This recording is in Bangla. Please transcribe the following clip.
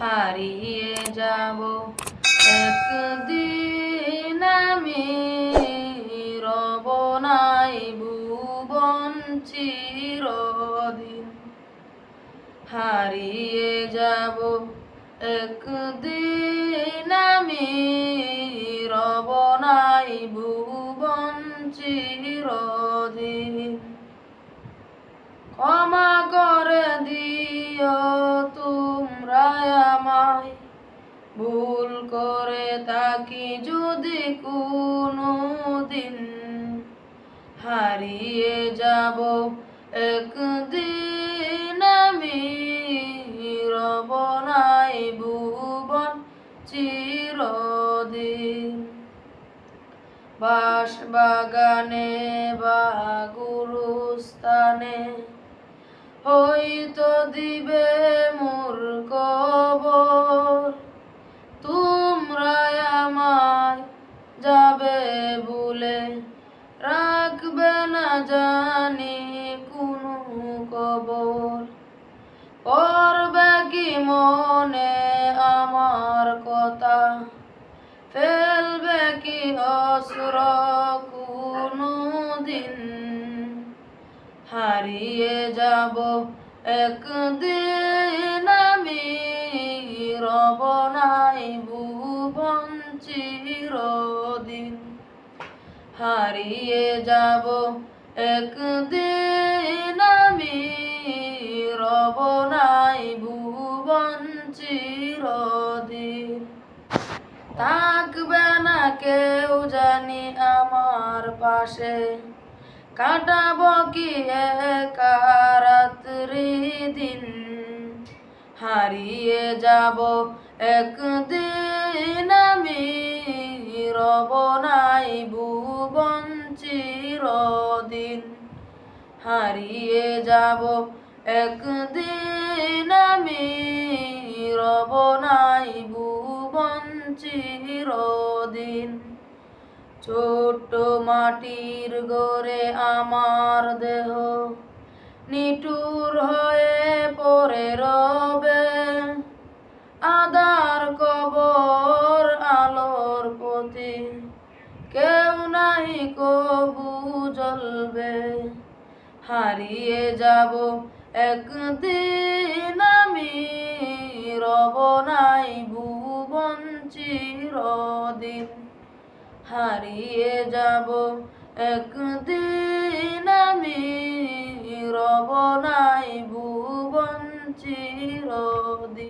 হারিয়ে যাব একদিন আমি, রব নাই ভুবন চিরদিন। হারিয়ে যাব একদিন আমি, রব নাই ভুবন চিরদিন। ক্ষমা করে দিও তোমরা আমায়, ভুল করে থাকি যদি কোনো দিন। হারিয়ে যাব একদিন আমি, রব নাই ভুবন চিরদিন। বাঁশবাগানে বা গুরুস্থানে হয়তো দিবে মোর কবর, তোমরা আমায় যাবে ভুলে, রাখবে না জানি কোনো খবর। পড়বে কি মনে আমার কথা, ফেলবে কি অশ্র কোনো দিন। হারিয়ে যাব একদিন আমি, রব নাই ভুবন চিরদিন। হারিয়ে যাব একদিন আমি, রব নাই ভুবন চিরদিন। থাকবে না কেউ জানি আমার পাশে, কাটাবো কি একা রাত্রি দিন। হারিয়ে যাব একদিন আমি, রব নাই ভুবন চিরদিন। হারিয়ে যাব একদিন আমি, রব নাই ভুবন চিরদিন। ছোট্ট মাটির ঘরে আমার দেহ নিঠুর হয়ে পড়ে রবে, আধার কবর আলোর পথে কেউ নাই কবু জ্বলবে। হারিয়ে যাব একদিন আমি, রব নাই ভুবন চিরদিন। হারিয়ে যাব একদিন আমি, রব নাই ভুবন চিরদিন।